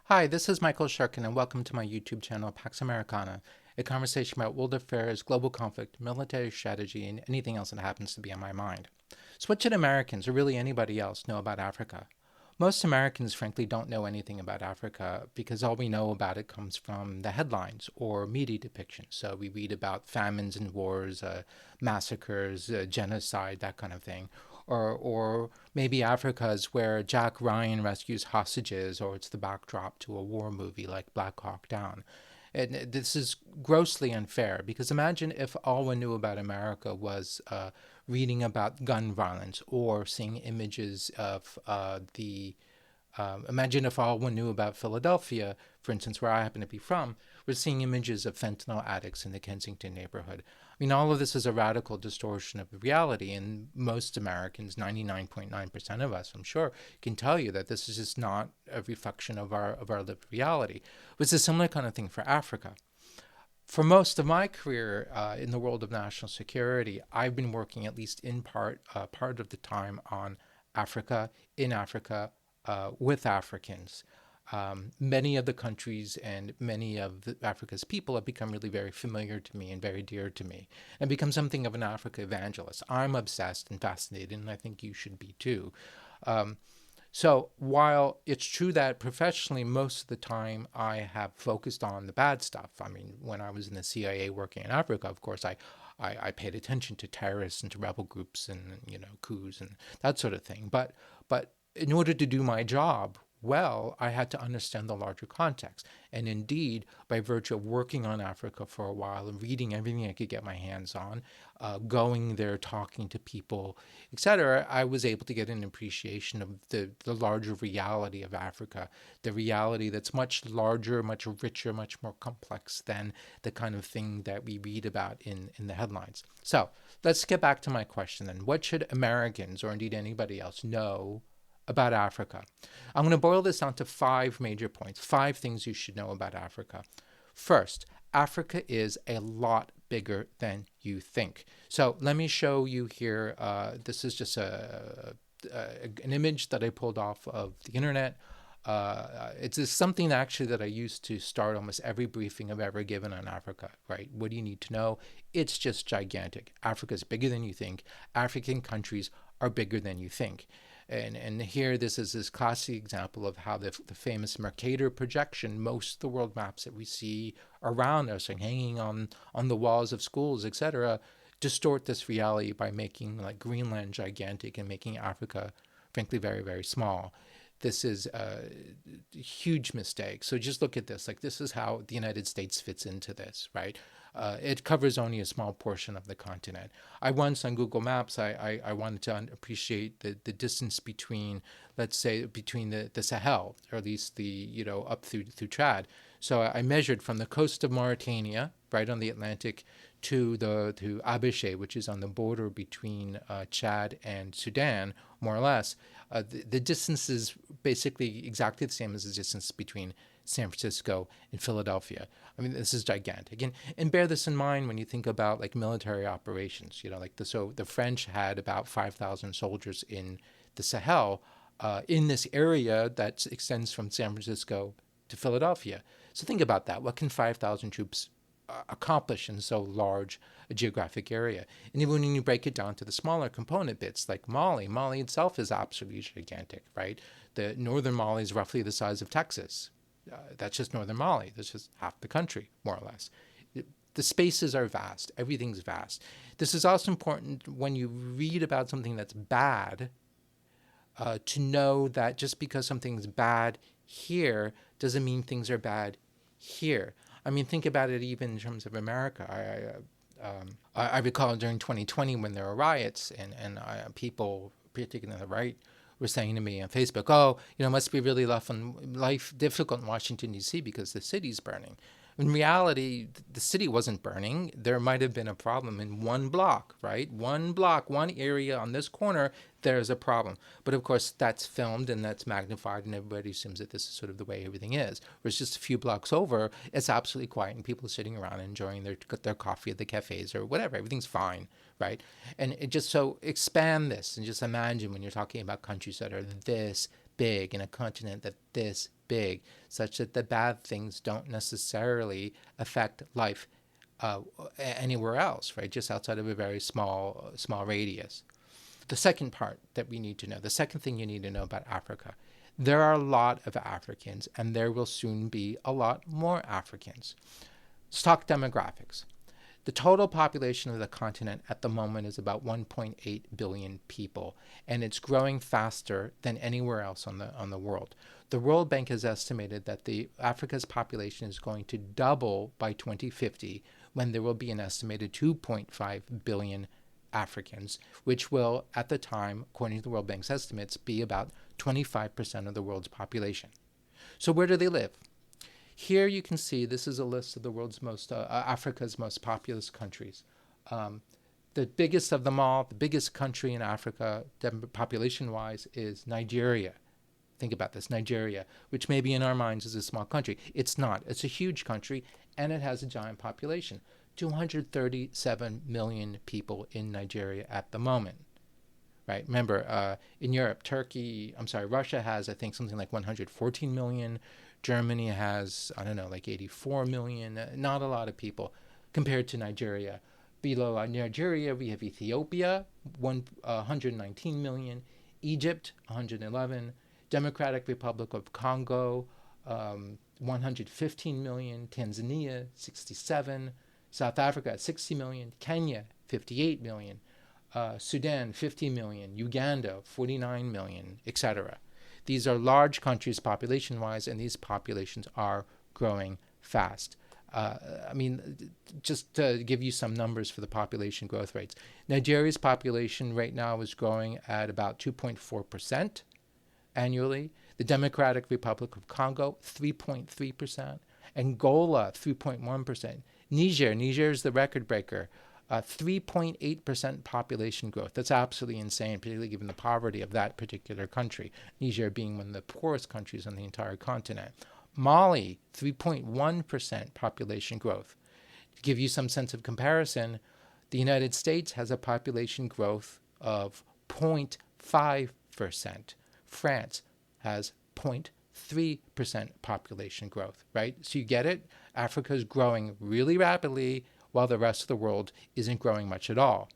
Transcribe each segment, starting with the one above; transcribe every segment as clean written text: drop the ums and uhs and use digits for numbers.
Hi, this is Michael Shurkin, and welcome to my YouTube channel, Pax Americana, a conversation about world affairs, global conflict, military strategy, and anything else that happens to be on my mind. So, what should Americans, or really anybody else, know about Africa? Most Americans, frankly, don't know anything about Africa because all we know about it comes from the headlines or media depictions. So, we read about famines and wars, massacres, genocide, that kind of thing. Or maybe Africa is where Jack Ryan rescues hostages, or it's the backdrop to a war movie like Black Hawk Down. And this is grossly unfair because imagine if all one knew about America was reading about gun violence or seeing images of the imagine if all one knew about Philadelphia, for instance, where I happen to be from, was seeing images of fentanyl addicts in the Kensington neighborhood. I mean, all of this is a radical distortion of reality, and most Americans, 99.9% of us, I'm sure, can tell you that this is just not a reflection of our lived reality. It's a similar kind of thing for Africa. For most of my career in the world of national security, I've been working, at least in part of the time, on Africa, in Africa, with Africans. Many of the countries and many of Africa's people have become really very familiar to me and very dear to me, and become something of an Africa evangelist. I'm obsessed and fascinated, and I think you should be too. Um, so while it's true that professionally, most of the time I have focused on the bad stuff. I mean, when I was in the CIA working in Africa, of course, I paid attention to terrorists and to rebel groups and coups and that sort of thing. But in order to do my job well, I had to understand the larger context. And indeed, by virtue of working on Africa for a while and reading everything I could get my hands on, going there, talking to people, etc., I was able to get an appreciation of the larger reality of Africa, the reality that's much larger, much richer, much more complex than the kind of thing that we read about in the headlines. So let's get back to my question then. What should Americans, or indeed anybody else, know about Africa? I'm going to boil this down to five major points, five things you should know about Africa. First, Africa is a lot bigger than you think. So let me show you here. This is just an image that I pulled off of the internet. It's just something actually that I used to start almost every briefing I've ever given on Africa, right? What do you need to know? It's just gigantic. Africa is bigger than you think. African countries are bigger than you think. And here, this is this classic example of how the famous Mercator projection, most of the world maps that we see around us and hanging on the walls of schools, etc., distort this reality by making like Greenland gigantic and making Africa, frankly, very, very small. This is a huge mistake. So just look at this. Like, this is how the United States fits into this, right? It covers only a small portion of the continent. I once on Google Maps, I wanted to appreciate the distance between, let's say, between the Sahel, or at least up through Chad. So I measured from the coast of Mauritania, right on the Atlantic, to Abéché, which is on the border between Chad and Sudan, more or less. The distance is basically exactly the same as the distance between San Francisco and Philadelphia. I mean, this is gigantic. And bear this in mind when you think about like military operations. So the French had about 5,000 soldiers in the Sahel, in this area that extends from San Francisco to Philadelphia. So think about that. What can 5,000 troops accomplish in so large a geographic area? And even when you break it down to the smaller component bits, like Mali itself is absolutely gigantic, right? The northern Mali is roughly the size of Texas. That's just northern Mali. That's just half the country, more or less. The spaces are vast. Everything's vast. This is also important when you read about something that's bad, to know that just because something's bad here doesn't mean things are bad here. I mean, think about it even in terms of America. I recall during 2020 when there were riots and people, particularly on the right, were saying to me on Facebook, "Oh, it must be really life difficult in Washington D.C. because the city's burning." In reality, the city wasn't burning. There might have been a problem in one block, right? One block, one area on this corner, there's a problem. But of course, that's filmed and that's magnified, and everybody assumes that this is sort of the way everything is. Whereas just a few blocks over, it's absolutely quiet, and people are sitting around enjoying their coffee at the cafes or whatever. Everything's fine, right? And it just so expand this and just imagine when you're talking about countries that are this big in a continent that this big, such that the bad things don't necessarily affect life anywhere else, right? Just outside of a very small radius. The second part that we need to know, the second thing you need to know about Africa, there are a lot of Africans, and there will soon be a lot more Africans. Let's talk demographics. The total population of the continent at the moment is about 1.8 billion people, and it's growing faster than anywhere else on the world. The World Bank has estimated that Africa's population is going to double by 2050, when there will be an estimated 2.5 billion Africans, which will, at the time, according to the World Bank's estimates, be about 25% of the world's population. So where do they live? Here you can see, this is a list of the world's Africa's most populous countries. The biggest of them all, the biggest country in Africa, population-wise, is Nigeria. Think about this, Nigeria, which maybe in our minds is a small country. It's not. It's a huge country, and it has a giant population. 237 million people in Nigeria at the moment. Right? Remember, in Europe, Russia has, I think, something like 114 million. Germany has, I don't know, like 84 million. Not a lot of people compared to Nigeria. Below Nigeria, we have Ethiopia, 119 million. Egypt, 111. Democratic Republic of Congo, 115 million. Tanzania, 67. South Africa, 60 million. Kenya, 58 million. Sudan, 50 million, Uganda, 49 million, etc. These are large countries population-wise, and these populations are growing fast. Just to give you some numbers for the population growth rates. Nigeria's population right now is growing at about 2.4% annually. The Democratic Republic of Congo, 3.3%. Angola, 3.1%. Niger is the record breaker. 3.8% population growth. That's absolutely insane, particularly given the poverty of that particular country, Niger being one of the poorest countries on the entire continent. Mali, 3.1% population growth. To give you some sense of comparison, the United States has a population growth of 0.5%. France has 0.3% population growth, right? So you get it? Africa is growing really rapidly, while the rest of the world isn't growing much at all.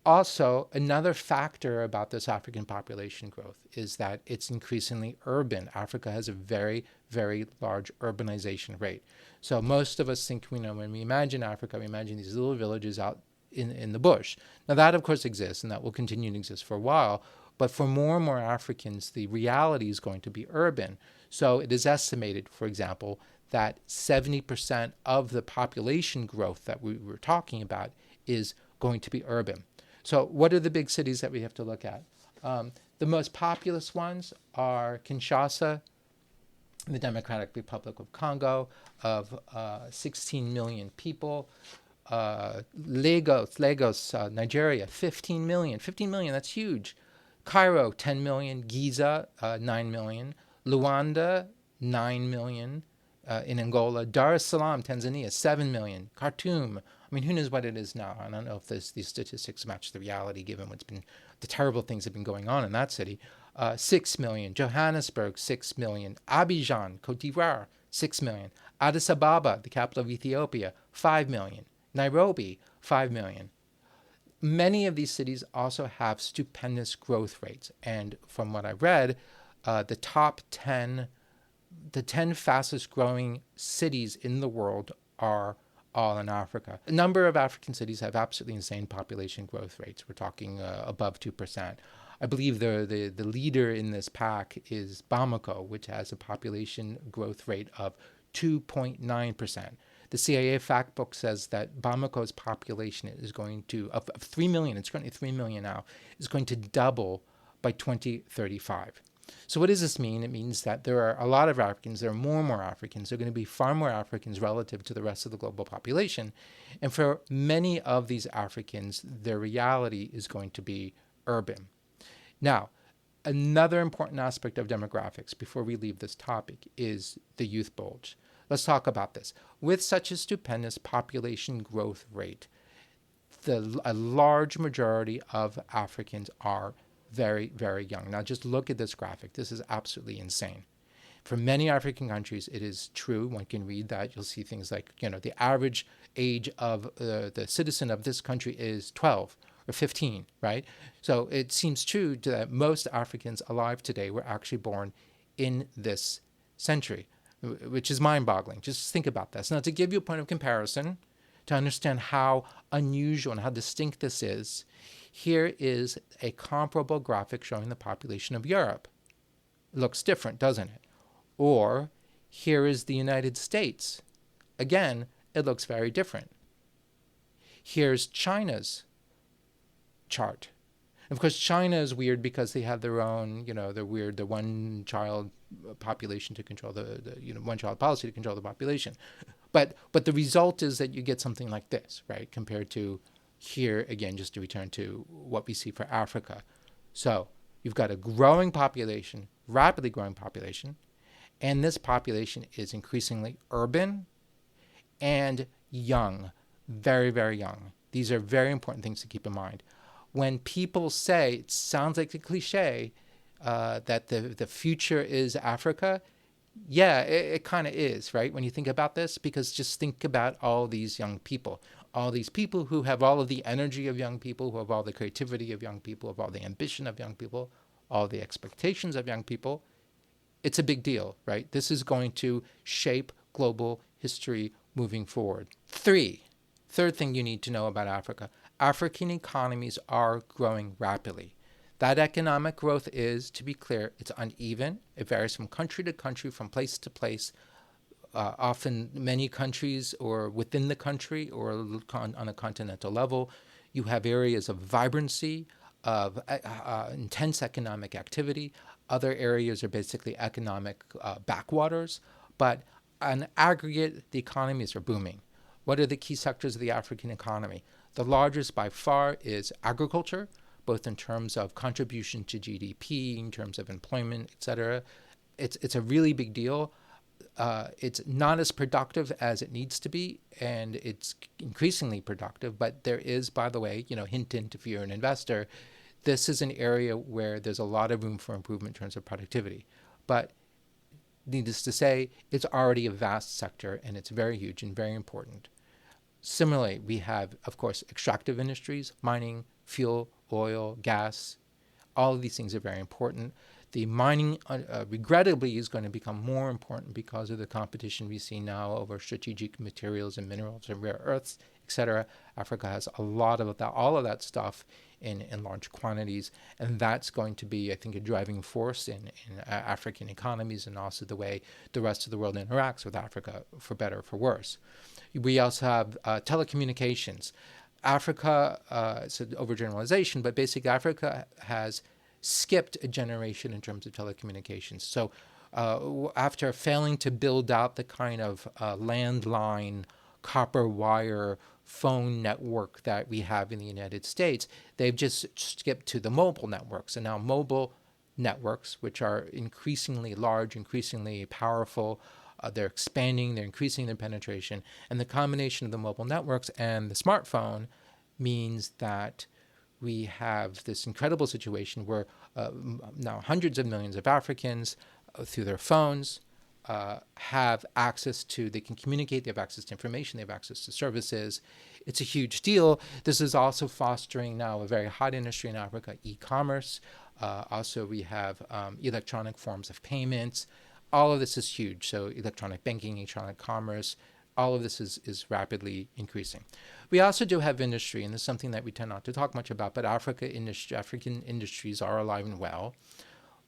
Also, another factor about this African population growth is that it's increasingly urban. Africa has a very, very large urbanization rate. So most of us think, when we imagine Africa, we imagine these little villages out in the bush. Now that, of course, exists, and that will continue to exist for a while. But for more and more Africans, the reality is going to be urban. So it is estimated, for example, that 70% of the population growth that we were talking about is going to be urban. So what are the big cities that we have to look at? The most populous ones are Kinshasa, the Democratic Republic of Congo, of 16 million people. Lagos, Nigeria, 15 million. 15 million, that's huge. Cairo, 10 million. Giza, 9 million. Luanda, 9 million. In Angola. Dar es Salaam, Tanzania, 7 million. Khartoum, who knows what it is now? I don't know if these statistics match the reality given the terrible things that have been going on in that city. 6 million. Johannesburg, 6 million. Abidjan, Cote d'Ivoire, 6 million. Addis Ababa, the capital of Ethiopia, 5 million. Nairobi, 5 million. Many of these cities also have stupendous growth rates. And from what I read, the 10 fastest growing cities in the world are all in Africa. A number of African cities have absolutely insane population growth rates. We're talking above 2%. I believe the leader in this pack is Bamako, which has a population growth rate of 2.9%. The CIA fact book says that Bamako's population is going to, of 3 million, it's currently 3 million now, is going to double by 2035. So what does this mean? It means that there are a lot of Africans, there are more and more Africans, there are going to be far more Africans relative to the rest of the global population. And for many of these Africans, their reality is going to be urban. Now, another important aspect of demographics before we leave this topic is the youth bulge. Let's talk about this. With such a stupendous population growth rate, a large majority of Africans are very, very young. Now just look at this graphic. This is absolutely insane. For many African countries, it is true. One can read that. You'll see things like, the average age of the citizen of this country is 12 or 15, right? So it seems true that most Africans alive today were actually born in this century, which is mind-boggling. Just think about this. Now, to give you a point of comparison, to understand how unusual and how distinct this is, here is a comparable graphic showing the population of Europe. It looks different, doesn't it? Or here is the United States. Again, it looks very different. Here's China's chart. Of course, China is weird because they have their own, they're weird, the one-child population to control the one-child policy to control the population. But the result is that you get something like this, right? Compared to here, again, just to return to what we see for Africa. So you've got a growing population, rapidly growing population, and this population is increasingly urban and young, very, very young. These are very important things to keep in mind. When people say, it sounds like a cliche, that the future is Africa, yeah, it kind of is, right? When you think about this, because just think about all these young people, all these people who have all of the energy of young people, who have all the creativity of young people, of all the ambition of young people, all the expectations of young people. It's a big deal, right? This is going to shape global history moving forward. Third thing you need to know about Africa. African economies are growing rapidly. That economic growth is, to be clear, it's uneven. It varies from country to country, from place to place. Often many countries or within the country or on a continental level, you have areas of vibrancy, of intense economic activity. Other areas are basically economic backwaters. But on aggregate, the economies are booming. What are the key sectors of the African economy? The largest by far is agriculture, both in terms of contribution to GDP, in terms of employment, et cetera. It's a really big deal. It's not as productive as it needs to be, and it's increasingly productive. But there is, by the way, hint if you're an investor, this is an area where there's a lot of room for improvement in terms of productivity. But needless to say, it's already a vast sector, and it's very huge and very important. Similarly, we have, of course, extractive industries, mining, fuel, oil, gas. All of these things are very important. The mining, regrettably, is going to become more important because of the competition we see now over strategic materials and minerals and rare earths, etc. Africa has a lot of that, all of that stuff in large quantities, and that's going to be, I think, a driving force in African economies and also the way the rest of the world interacts with Africa, for better or for worse. We also have telecommunications. Africa, it's an overgeneralization, but basically Africa has skipped a generation in terms of telecommunications. So after failing to build out the kind of landline, copper wire phone network that we have in the United States, they've just skipped to the mobile networks. And now mobile networks, which are increasingly large, increasingly powerful, they're expanding, they're increasing their penetration. And the combination of the mobile networks and the smartphone means that we have this incredible situation where now hundreds of millions of Africans, through their phones, have access to, they can communicate, they have access to information, they have access to services. It's a huge deal. This is also fostering now a very hot industry in Africa, e-commerce. Also, we have electronic forms of payments. All of this is huge. So electronic banking, electronic commerce, all of this is rapidly increasing. We also do have industry, and this is something that we tend not to talk much about, but African industries are alive and well.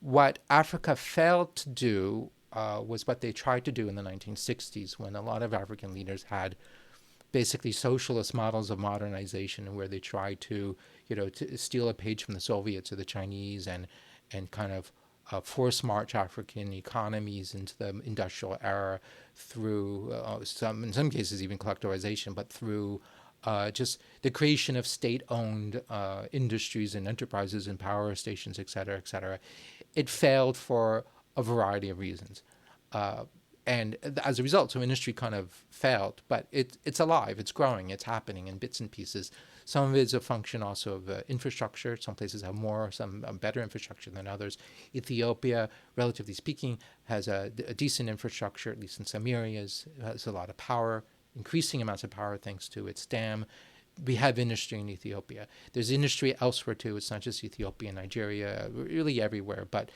What Africa failed to do was what they tried to do in the 1960s, when a lot of African leaders had basically socialist models of modernization, where they tried to steal a page from the Soviets or the Chinese and kind of force march African economies into the industrial era through in some cases even collectivization, but through just the creation of state-owned industries and enterprises and power stations, et cetera, et cetera. It failed for a variety of reasons. And as a result, so industry kind of failed, but it's alive, it's growing, it's happening in bits and pieces. Some of it is a function also of infrastructure. Some places have more, some better infrastructure than others. Ethiopia, relatively speaking, has a decent infrastructure, at least in some areas. It has a lot of power, increasing amounts of power thanks to its dam. We have industry in Ethiopia. There's industry elsewhere too. It's not just Ethiopia, Nigeria, really everywhere. But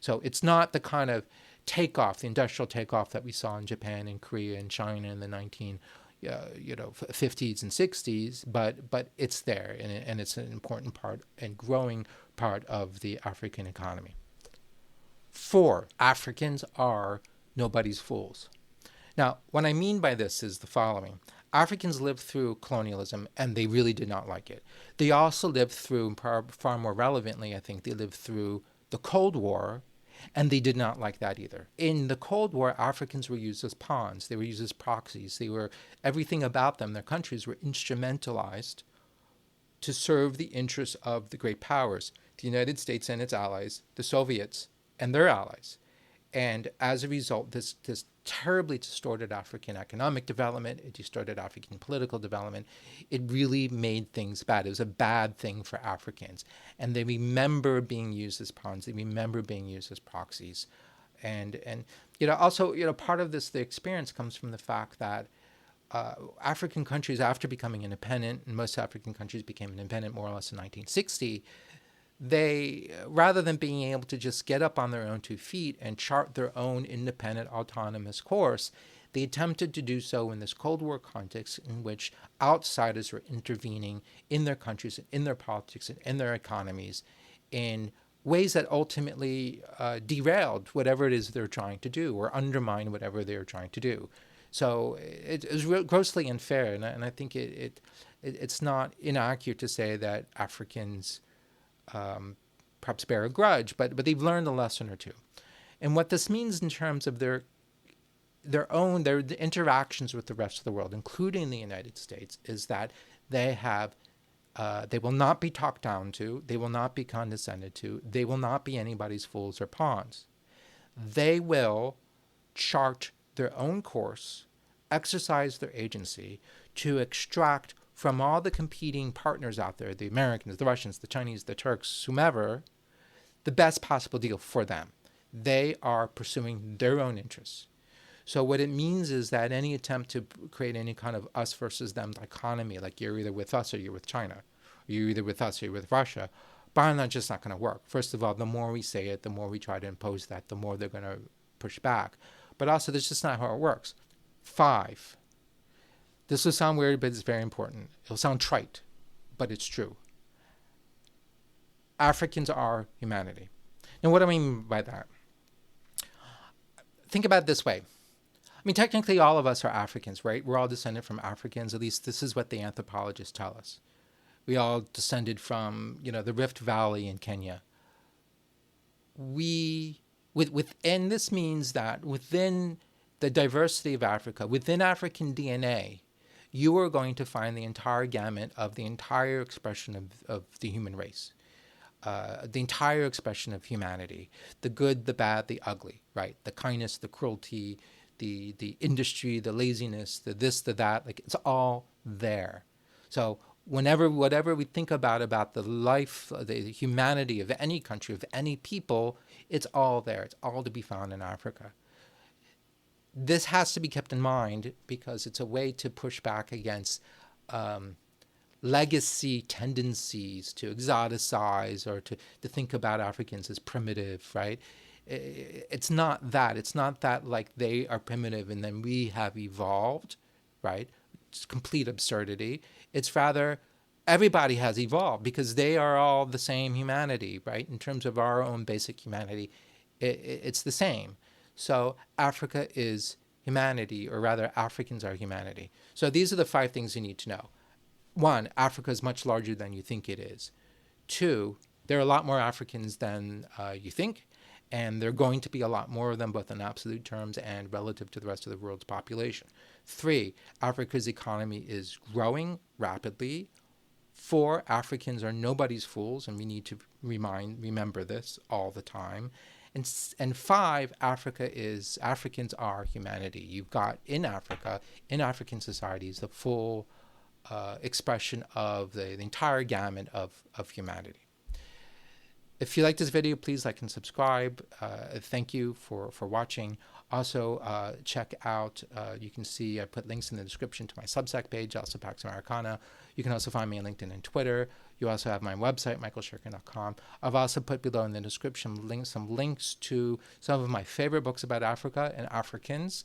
so it's not the kind of takeoff, the industrial takeoff that we saw in Japan and Korea and China in the 50s and 60s, but it's there, and it's an important part and growing part of the African economy. 4, Africans are nobody's fools. Now, what I mean by this is the following. Africans lived through colonialism, and they really did not like it. They also lived through, far more relevantly, I think, they lived through the Cold War, and they did not like that either. In the Cold War, Africans were used as pawns. They were used as proxies. Everything about them, their countries, were instrumentalized to serve the interests of the great powers, the United States and its allies, the Soviets and their allies. And as a result, this terribly distorted African economic development, it distorted African political development. It really made things bad. It was a bad thing for Africans. And they remember being used as pawns. They remember being used as proxies. And also, part of this, the experience comes from the fact that African countries, after becoming independent, and most African countries became independent more or less in 1960, they, rather than being able to just get up on their own 2 feet and chart their own independent, autonomous course, they attempted to do so in this Cold War context in which outsiders were intervening in their countries, in their politics, and in their economies in ways that ultimately derailed whatever it is they're trying to do or undermine whatever they're trying to do. So it was grossly unfair, and I think it's not inaccurate to say that Africans perhaps bear a grudge, but they've learned a lesson or two. And what this means in terms of their interactions with the rest of the world, including the United States, is that they will not be talked down to, they will not be condescended to, they will not be anybody's fools or pawns. They will chart their own course, exercise their agency to extract from all the competing partners out there, the Americans, the Russians, the Chinese, the Turks, whomever, the best possible deal for them. They are pursuing their own interests. So what it means is that any attempt to create any kind of us versus them dichotomy, like you're either with us or you're with China, or you're either with us or you're with Russia, by and large, just not going to work. First of all, the more we say it, the more we try to impose that, the more they're going to push back. But also, that's just not how it works. 5, this will sound weird, but it's very important. It'll sound trite, but it's true. Africans are humanity. Now, what do I mean by that? Think about it this way. I mean, technically, all of us are Africans, right? We're all descended from Africans. At least this is what the anthropologists tell us. We all descended from, the Rift Valley in Kenya. And this means that within the diversity of Africa, within African DNA, you are going to find the entire gamut of the entire expression of the human race, the entire expression of humanity, the good, the bad, the ugly, right? The kindness, the cruelty, the industry, the laziness, the this, the that, like it's all there. So whatever we think about the life, the humanity of any country, of any people, it's all there. It's all to be found in Africa. This has to be kept in mind because it's a way to push back against legacy tendencies to exoticize or to think about Africans as primitive, right? It's not that. It's not that like they are primitive and then we have evolved, right? It's complete absurdity. It's rather everybody has evolved because they are all the same humanity, right? In terms of our own basic humanity, it's the same. So Africa is humanity, or rather Africans are humanity. So these are the 5 things you need to know. 1, Africa is much larger than you think it is. 2, there are a lot more Africans than you think, and there are going to be a lot more of them both in absolute terms and relative to the rest of the world's population. 3, Africa's economy is growing rapidly. 4, Africans are nobody's fools, and we need to remember this all the time. And 5, Africans are humanity. You've got in Africa, in African societies, the full expression of the entire gamut of humanity. If you like this video, please like and subscribe. Thank you for watching. Also, check out, you can see I put links in the description to my Substack page, also Pax Americana. You can also find me on LinkedIn and Twitter. You also have my website, michaelshirkin.com. I've also put below in the description some links to some of my favorite books about Africa and Africans.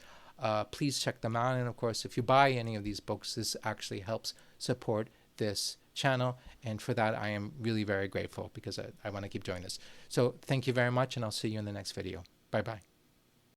Please check them out. And of course, if you buy any of these books, this actually helps support this channel, and for that I am really very grateful, because I want to keep doing this. So thank you very much, and I'll see you in the next video. Bye bye.